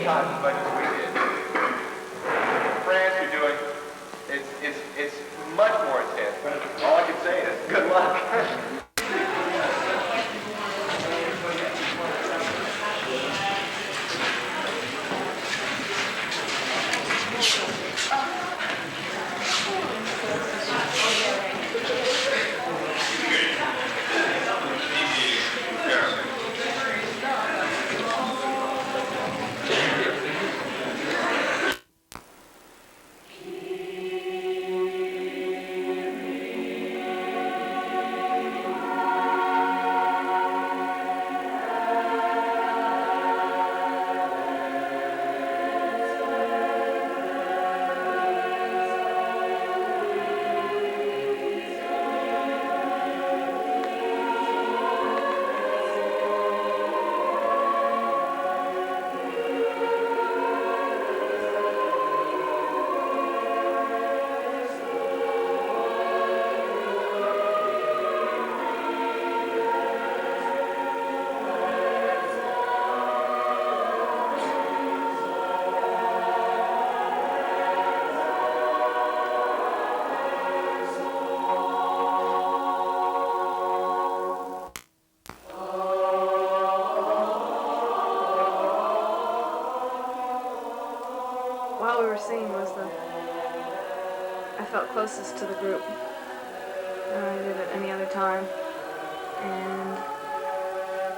shot as much as we did. In France, you're doing, it's much more intense. All I can say is good luck. While we were singing was I felt closest to the group than I did at any other time, and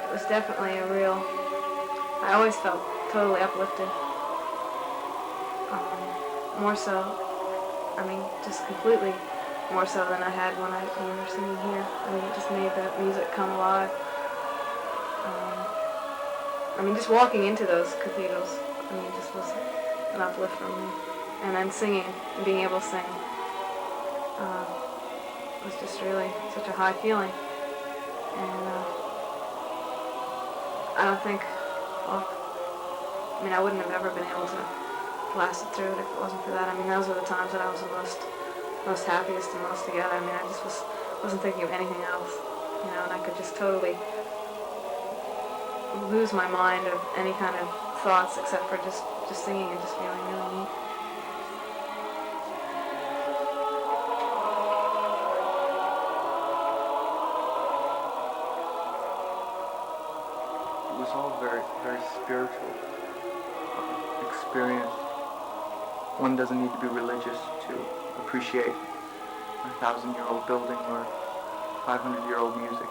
it was definitely I always felt totally uplifted, more so, just completely more so than I had when we were singing here. It just made the music come alive. Just walking into those cathedrals, just was an uplift for me. And then singing, and being able to sing, was just really such a high feeling. And I don't think, I wouldn't have ever been able to last it through it if it wasn't for that. Those were the times that I was the most happiest and most together. I just wasn't thinking of anything else, and I could just totally lose my mind of any kind of thoughts except for just singing and just feeling really neat. It was all very, very spiritual experience. One doesn't need to be religious to appreciate a 1,000-year-old building or 500-year-old music.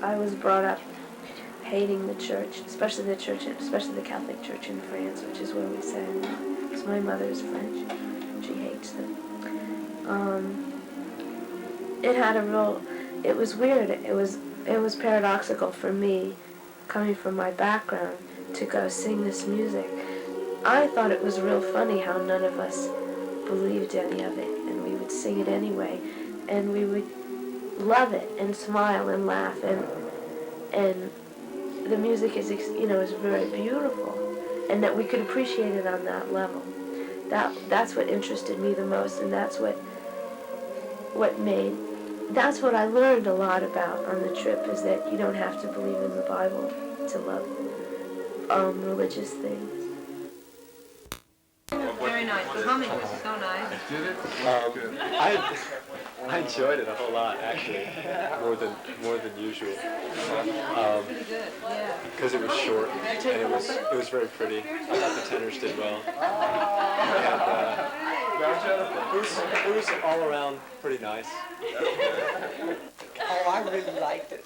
I was brought up hating the church, especially the Catholic Church in France, which is where we sang. Because my mother is French. She hates them. It was weird. It was paradoxical for me, coming from my background, to go sing this music. I thought it was real funny how none of us believed any of it, and we would sing it anyway, and we would love it and smile and laugh, and the music is very beautiful, and that we could appreciate it on that level. That's what interested me the most, and that's what I learned a lot about on the trip, is that you don't have to believe in the Bible to love religious things. Very nice. The humming was so nice. Did it? I enjoyed it a whole lot, actually, more than usual. Pretty good, yeah. Because it was short and it was very pretty. I thought the tenors did well. And it was all around pretty nice. Oh, I really liked it.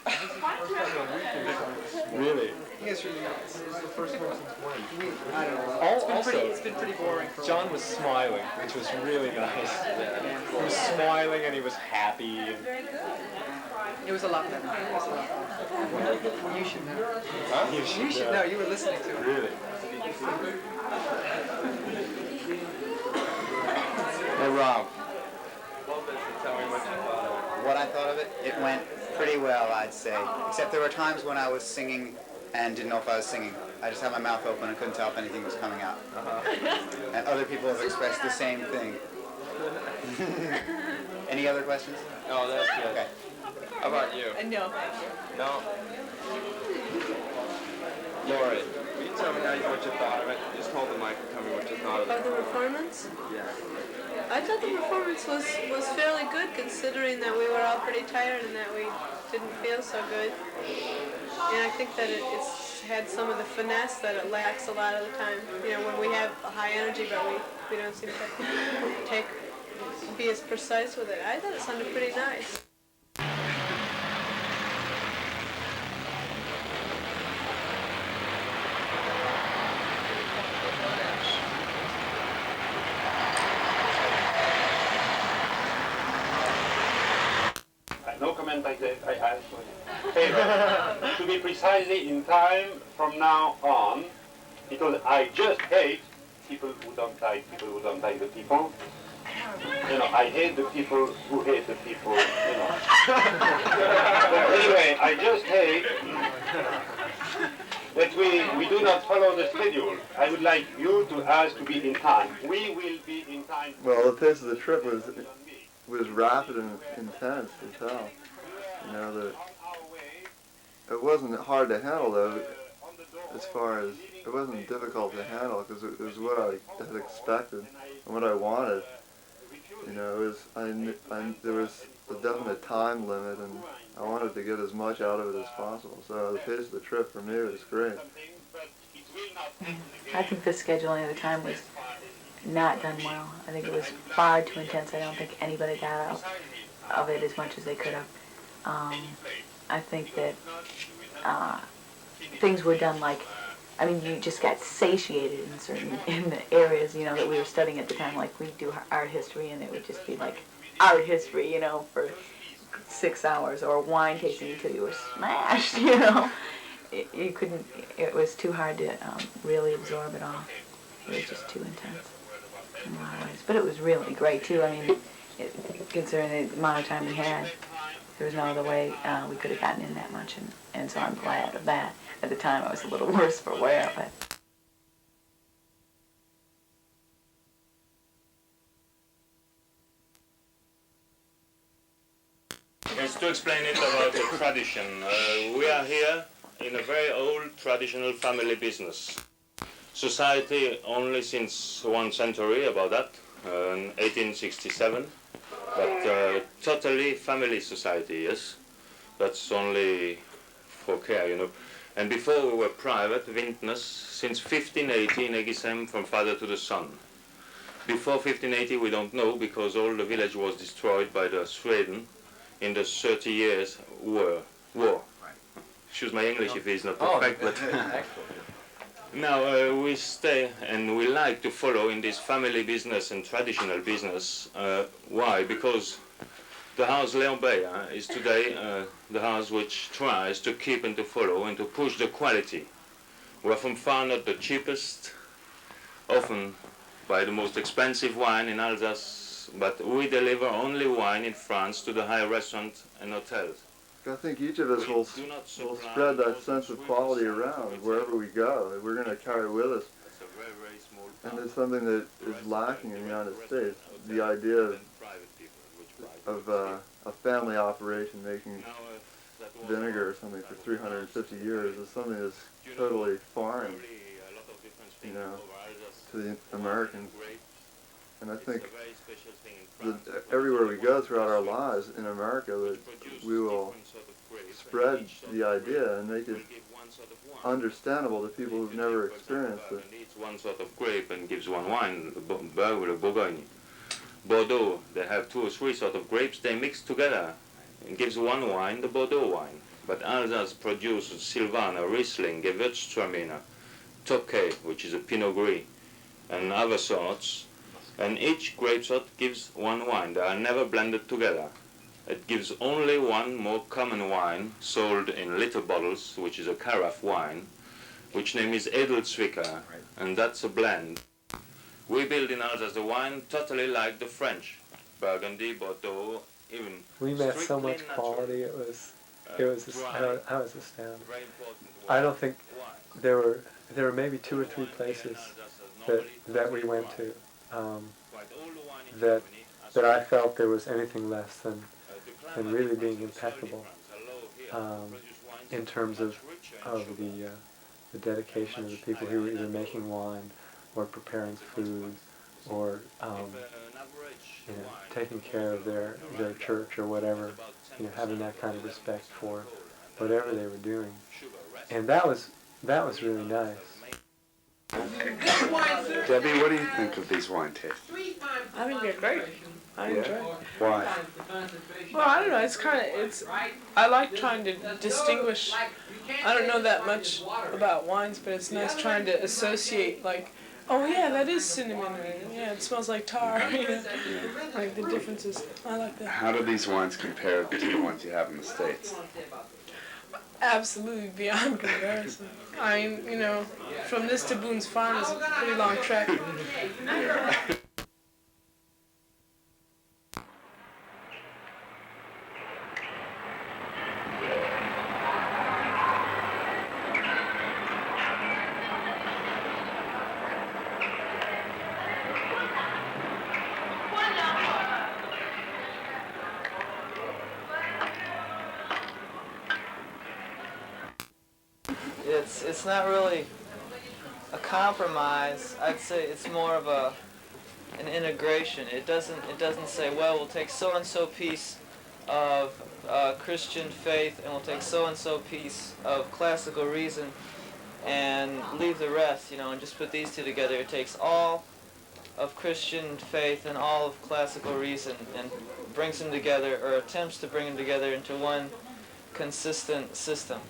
Really? It's really nice. I don't know. It's been pretty boring for John was smiling, which was really nice. He was smiling and he was happy. And It was a lot better. It was a lot better. You should know. Huh? You should know. You were listening to it. Really? Hey, Rob. What I thought of it, it went pretty well, I'd say. Except there were times when I was singing and didn't know if I was singing. I just had my mouth open and couldn't tell if anything was coming out. And other people have expressed the same thing. Any other questions? No, that's good. Okay. How about you? No. No? Lori, will you tell me what you thought of it? Just hold the mic and tell me what you thought of Of it. the performance? Yeah. I thought the performance was fairly good considering that we were all pretty tired and that we didn't feel so good. And I think that it's had some of the finesse that it lacks a lot of the time. You know, when we have a high energy but we don't seem to be as precise with it. I thought it sounded pretty nice. No comment, I asked. Favor. To be precisely in time from now on, because I just hate people who don't like people who don't like the people. You know, I hate the people who hate the people, you know. But anyway, I just hate that we do not follow the schedule. I would like you to ask to be in time. We will be in time. Well, the pace of the trip was rapid and intense as hell. You know, it wasn't hard to handle though, as far as, it wasn't difficult to handle because it was what I had expected and what I wanted. You know, it was, there was a definite time limit and I wanted to get as much out of it as possible. So the pace of the trip for me was great. I think the scheduling at the time was not done well. I think it was far too intense. I don't think anybody got out of it as much as they could have. I think that things were done like, I mean, you just got satiated in the areas, you know, that we were studying at the time. Like we do art history, and it would just be like art history, you know, for 6 hours, or wine tasting until you were smashed, you know. You couldn't. It was too hard to really absorb it all. It was just too intense in a lot of ways. But it was really great too. I mean, considering the amount of time we had, there was no other way we could have gotten in that much, and so I'm glad of that. At the time, I was a little worse for wear, but. Yes, to explain it about the tradition, we are here in a very old traditional family business. Society only since 1 century, about that, 1867, but totally family society, yes. That's only for care, you know. And before we were private vintners since 1580 in Egisem from father to the son. Before 1580 we don't know because all the village was destroyed by the Sweden in the 30 years war. Excuse my English if it's not perfect, but now we stay and we like to follow in this family business and traditional business. Why? Because the house Léon Bay is today the house which tries to keep and to follow and to push the quality. We are from far not the cheapest, often by the most expensive wine in Alsace, but we deliver only wine in France to the high restaurants and hotels. I think each of us will spread that sense of quality around wherever we go. We're going to carry it with us. And it's something that is lacking in the United States. The idea of a family operation making vinegar or something for 350 years is something that's totally foreign, you know, to the Americans. And I think that everywhere we go throughout our lives in America, that we will spread the idea and make it understandable to people who've never experienced it. Needs one sort of grape and gives one wine, Bourgogne. Bordeaux, they have 2 or 3 sort of grapes, they mix together gives one wine, the Bordeaux wine. But others produce Sylvaner, Riesling, Gewürztraminer, Tokay, which is a Pinot Gris, and other sorts. And each grape sort gives one wine. They are never blended together. It gives only one more common wine sold in little bottles, which is a carafe wine, which name is Edelzwicker, and that's a blend. We build in Alsace the wine totally like the French, Burgundy, Bordeaux, even. We met so much quality. It was I was astounded. I don't think there were maybe 2 or 3 places that we went to that I felt there was anything less than really being impeccable in terms of the dedication of the people who were either making wine or preparing food or taking care of their church or whatever, having that kind of respect for whatever they were doing, and that was really nice. Debbie, what do you think of these wine tastings? I think they're great. I enjoy it. Why? Well, I don't know. I like trying to distinguish. I don't know that much about wines, but it's nice trying to associate, like, oh yeah, that is cinnamon, or yeah, it smells like tar, like the differences. I like that. How do these wines compare to the ones you have in the States? Absolutely beyond comparison. I mean, from this to Boone's Farm is a pretty long trek. It's not really a compromise. I'd say it's more of an integration. It doesn't say, well, we'll take so and so piece of Christian faith and we'll take so and so piece of classical reason and leave the rest, and just put these two together. It takes all of Christian faith and all of classical reason and brings them together, or attempts to bring them together into one consistent system.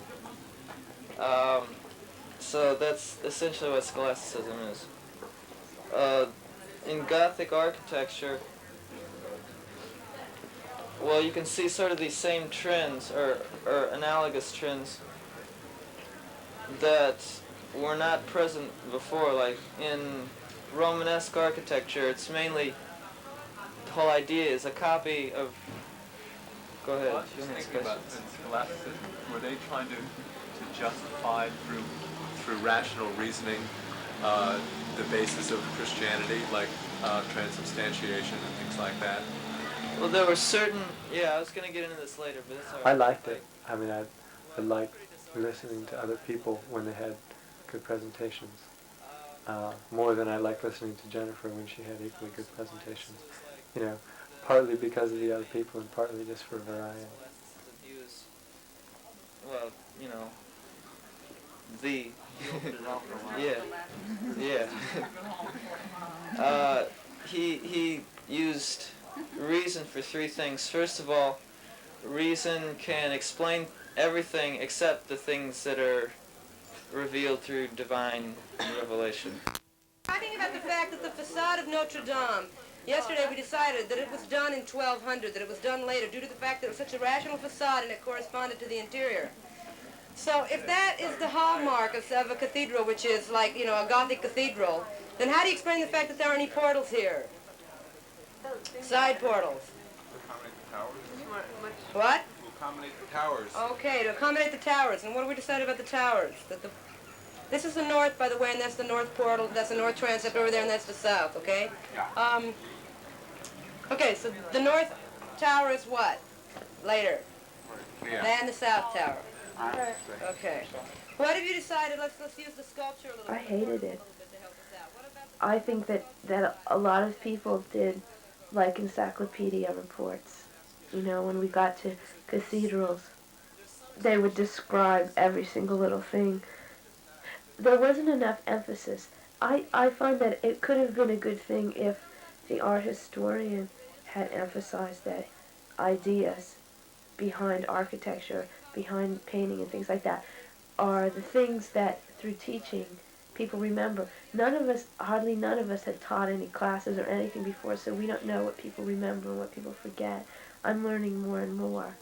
So that's essentially what scholasticism is. In Gothic architecture, well, you can see sort of these same trends, or analogous trends, that were not present before. Like in Romanesque architecture, it's mainly, the whole idea is a copy of... Go ahead. Well, I was just thinking about scholasticism. Were they trying to justify through rational reasoning the basis of Christianity, like transubstantiation and things like that? Well, there were certain... Yeah, I was going to get into this later, but it's all right. I liked it. I mean, I liked listening to other people when they had good presentations, more than I liked listening to Jennifer when she had equally good presentations. Partly because of the other people and partly just for variety. Well, the... yeah. He used reason for 3 things. First of all, reason can explain everything except the things that are revealed through divine revelation. Talking about the fact that the facade of Notre Dame, yesterday we decided that it was done in 1200, that it was done later, due to the fact that it was such a rational facade and it corresponded to the interior. So if that is the hallmark of a cathedral, which is like, a Gothic cathedral, then how do you explain the fact that there aren't any portals here? Side portals. To accommodate the towers? What? To accommodate the towers. Okay, to accommodate the towers. And what do we decide about the towers? This is the north, by the way, and that's the north portal, that's the north transept over there, and that's the south, okay? Yeah. Okay, so the north tower is what? Later. Yeah. Than the south tower. Okay. What have you decided? Let's use the sculpture a little I bit. hated it. To help us out. What about I think that a lot of people did like encyclopedia reports. When we got to cathedrals, they would describe every single little thing. There wasn't enough emphasis. I find that it could have been a good thing if the art historian had emphasized that ideas behind architecture, behind painting and things like that, are the things that through teaching people remember. Hardly none of us had taught any classes or anything before, so we don't know what people remember and what people forget. I'm learning more and more.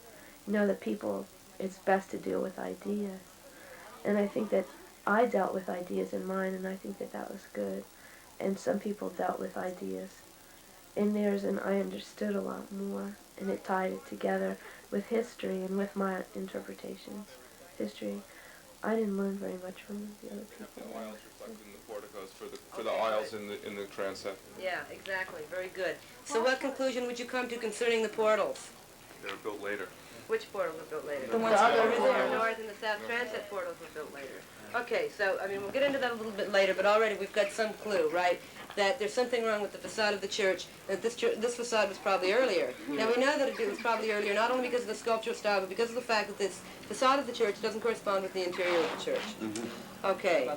That people, it's best to deal with ideas. And I think that I dealt with ideas in mine, and I think that that was good. And some people dealt with ideas in theirs, and I understood a lot more, and it tied it together with history and with my interpretations. History, I didn't learn very much from the other people. The aisles reflected in the porticos for the aisles in the transept. Yeah, exactly. Very good. So what conclusion would you come to concerning the portals? They were built later. Which portals were built later? The ones that are The north and the south transit portals were built later. Okay, so, we'll get into that a little bit later, but already we've got some clue, right? That there's something wrong with the facade of the church, that this facade was probably earlier. Now, we know that it was probably earlier, not only because of the sculptural style, but because of the fact that this facade of the church doesn't correspond with the interior of the church. Okay.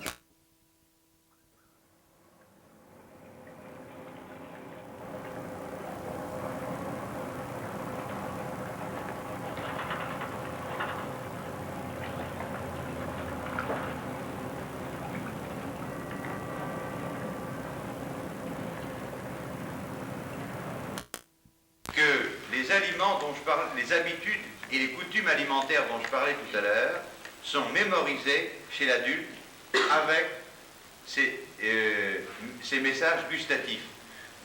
Que les aliments dont je parle, les habitudes et les coutumes alimentaires dont je parlais tout à l'heure sont mémorisées chez l'adulte avec ces messages gustatifs.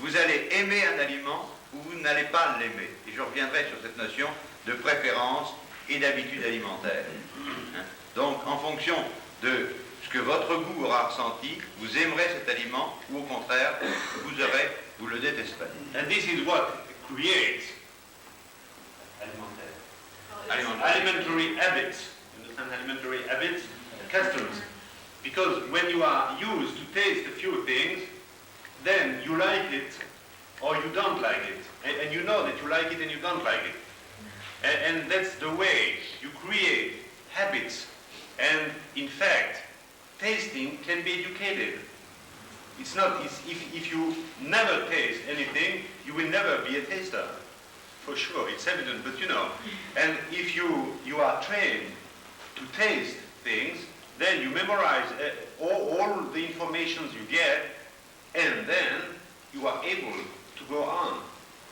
Vous allez aimer un aliment ou vous n'allez pas l'aimer. Et je reviendrai sur cette notion de préférence et d'habitude alimentaire. Donc, en fonction de ce que votre goût aura ressenti, vous aimerez cet aliment ou au contraire, vous le détesterez. And this is what creates alimentary habits. Understand alimentary habits, customs. Because when you are used to taste a few things, then you like it or you don't like it. And you know that you like it and you don't like it. And that's the way you create habits. And in fact, tasting can be educated. It's not, if you never taste anything, you will never be a taster. For sure, it's evident, but and if you are trained to taste things, then you memorize all the information you get, and then you are able to go on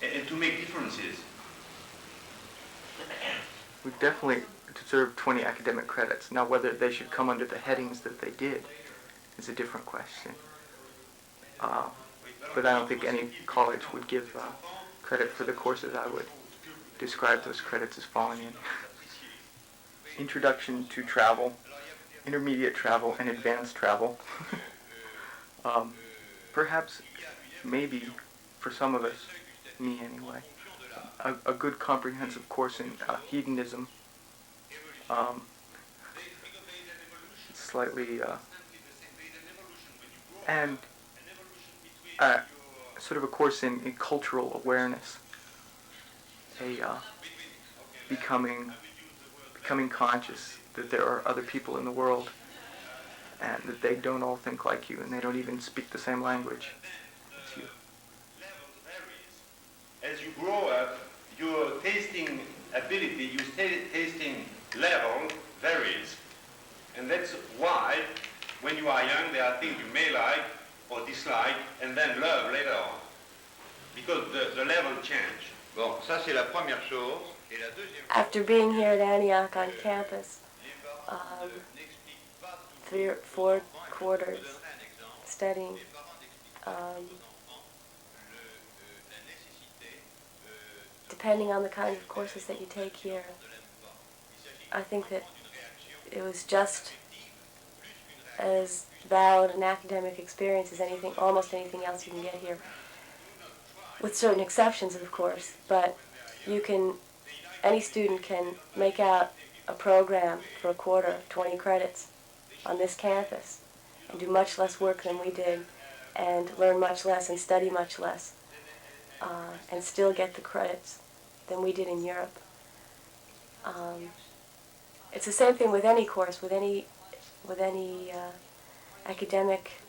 and to make differences. We definitely deserve 20 academic credits. Now, whether they should come under the headings that they did is a different question. But I don't think any college would give credit for the courses I would describe those credits as falling in. Introduction to travel, intermediate travel, and advanced travel. Perhaps, maybe, for some of us, me anyway, a good comprehensive course in hedonism, slightly, and sort of a course in cultural awareness, becoming conscious that there are other people in the world and that they don't all think like you and they don't even speak the same language as you. As you grow up, your tasting ability, your tasting level varies. And that's why, when you are young, there are things you may like or dislike, and then love later on. Because the level change. Bon, ça c'est la première chose. Et la deuxième chose... After being here at Antioch on campus, 3 or 4 quarters studying, depending on the kinds of courses that you take here, I think that it was just as valid an academic experience as almost anything else you can get here. With certain exceptions, of course, but any student can make out a program for a quarter, 20 credits on this campus, and do much less work than we did, and learn much less and study much less, and still get the credits than we did in Europe. It's the same thing with any course, with any academic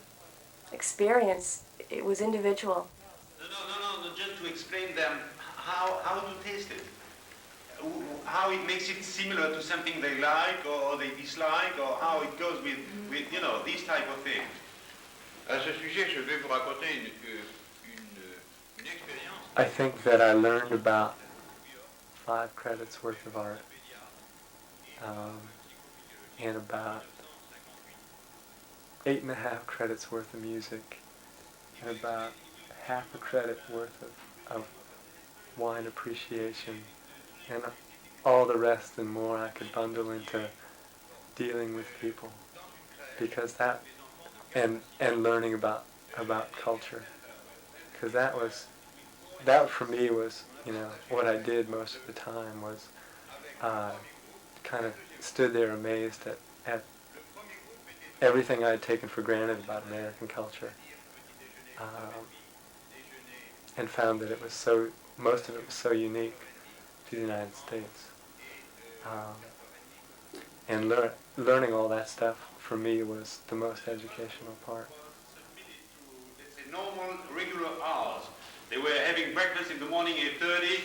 experience. It was individual. No, just to explain them how to taste it. how it makes it similar to something they like or they dislike, or how it goes with you know, these type of things. À ce sujet, je vais vous raconter une expérience. I think that I learned about 5 credits worth of art, and about 8.5 credits worth of music, and about half a credit worth of wine appreciation, and all the rest and more I could bundle into dealing with people, because that, and learning about culture, because that for me was, you know, what I did most of the time was kind of stood there amazed at everything I had taken for granted about American culture, and found that it was most of it was so unique to the United States. And learning all that stuff for me was the most educational part. It's a normal, regular hours. They were having breakfast in the morning at 8:30,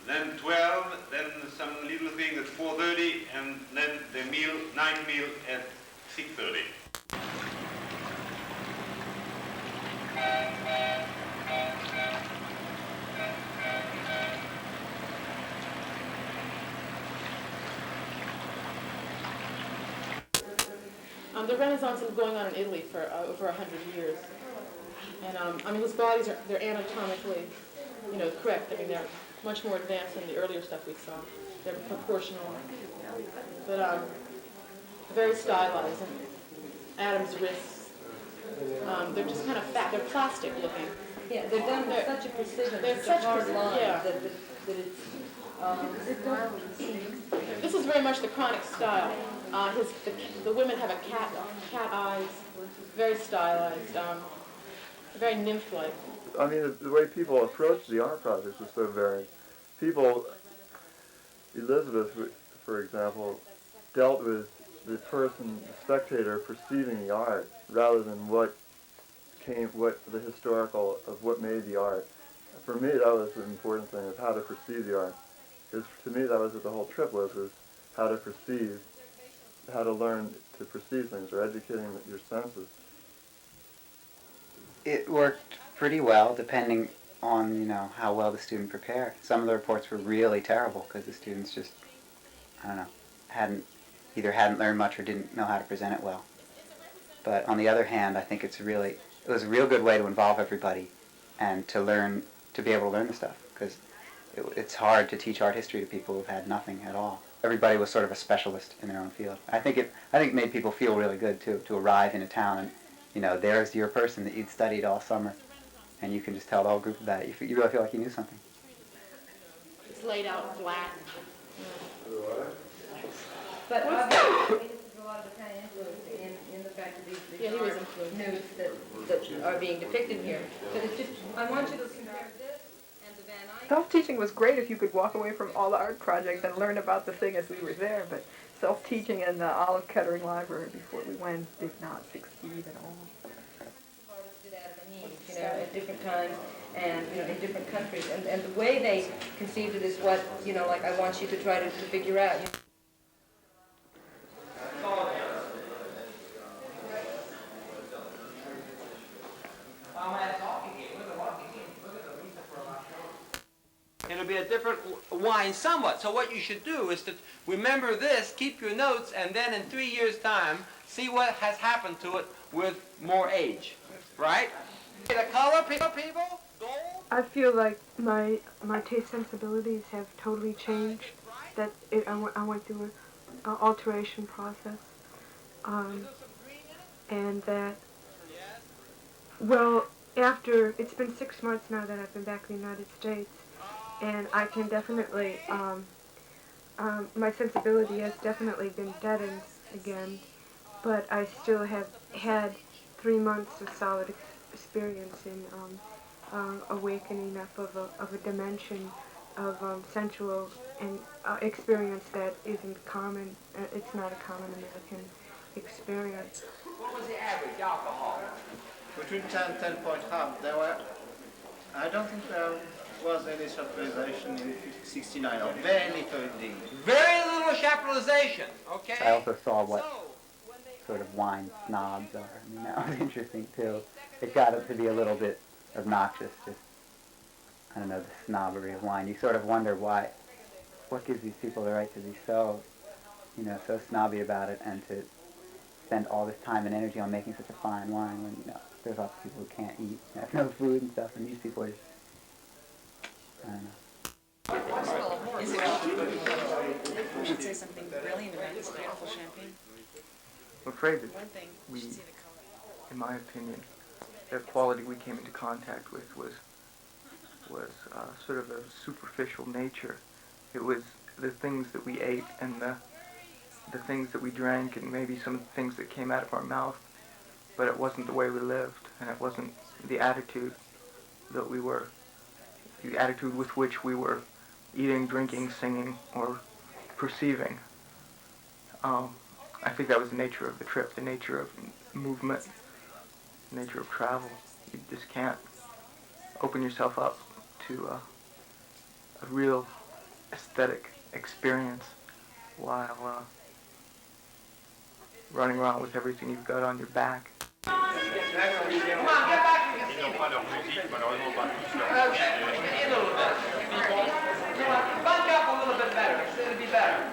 then 12, then some little thing at 4:30, and then the night meal at 6:30. The Renaissance has been going on in Italy for over 100 years. And I mean, his bodies they're anatomically, you know, correct. I mean, they're much more advanced than the earlier stuff we saw. They're proportional, but very stylized. And Adam's wrists, they're just kind of fat. They're plastic looking. Yeah, they're done with such a precision, They're such such a hard precision, line yeah. that it's. This is very much the chronic style. The women have a cat eyes, very stylized, very nymph-like. I mean, the way people approach the art projects was so varied. Elizabeth, for example, dealt with the spectator perceiving the art rather than what made the art. For me, that was the important thing, of how to perceive the art. Because to me, that was what the whole trip was how to learn to perceive things, or educating your senses. It worked pretty well, depending on, you know, how well the student prepared. Some of the reports were really terrible because the students just, I don't know, either hadn't learned much or didn't know how to present it well. But on the other hand, I think it was a real good way to involve everybody and to be able to learn the stuff, because it's hard to teach art history to people who've had nothing at all. Everybody was sort of a specialist in their own field. I think it made people feel really good too, to arrive in a town and, you know, there's your person that you'd studied all summer, and you can just tell the whole group about it. You really feel like you knew something. It's laid out flat. But obviously, this is a lot of the kind of influence in the fact that these art nudes that are being depicted here. But it's just, I want you to compare this and the Van Eyck. Self-teaching was great if you could walk away from all the art projects and learn about the thing as we were there, but self-teaching in the Olive Kettering Library before we went did not succeed at all. Artists did Adam and Eve, you know, at different times and, you know, in different countries. And the way they conceived it is what, you know, like I want you to try to figure out. You know. It'll be a different wine somewhat. So what you should do is to remember this, keep your notes, and then in 3 years' time, see what has happened to it with more age. Right? The color, people, gold. I feel like my taste sensibilities have totally changed. That I went through an alteration process, and that, well, after it's been 6 months now that I've been back in the United States, and I can definitely my sensibility has definitely been deadened again, but I still have had 3 months of solid experience in awakening up of a dimension of sensual and experience that isn't common. It's not a common American experience. What was the average alcohol? Between 10 and 10.5. There were, I don't think there was any chaperonization in 69, or very little indeed. Very little chaperonization, okay? I also saw what sort of wine snobs are. I mean, that was interesting too. It got up to be a little bit obnoxious, just, I don't know, the snobbery of wine. You sort of wonder what gives these people the right to be so, you know, so snobby about it and to spend all this time and energy on making such a fine wine when, you know, there's lots of people who can't eat, have no food and stuff, and these people are just, I don't know. Is it we should say something brilliant about this beautiful champagne? I'm afraid that One thing, we, you should see the color. in my opinion, the quality we came into contact with was sort of a superficial nature. It was the things that we ate and the things that we drank and maybe some of the things that came out of our mouth, but it wasn't the way we lived, and it wasn't the attitude that we were, the attitude with which we were eating, drinking, singing, or perceiving. I think that was the nature of the trip, the nature of movement, the nature of travel. You just can't open yourself up to a real aesthetic experience while running around with everything you've got on your back. Come on, get back to the casino. Okay, a little bit. Come on, bunch up a little bit better. It'll be better.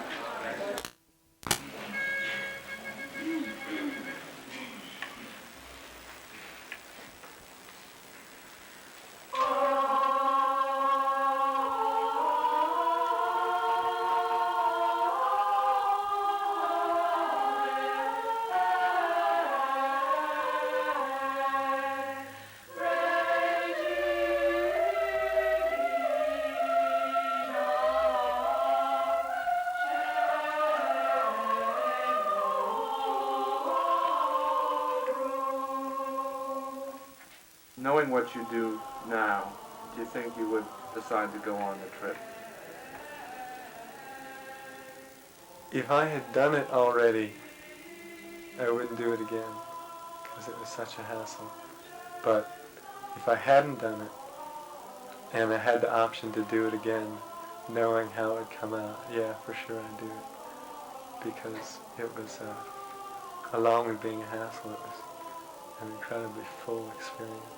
Knowing what you do now, do you think you would decide to go on the trip? If I had done it already, I wouldn't do it again, because it was such a hassle. But if I hadn't done it, and I had the option to do it again, knowing how it would come out, yeah, for sure I'd do it. Because it was, along with being a hassle, it was an incredibly full experience.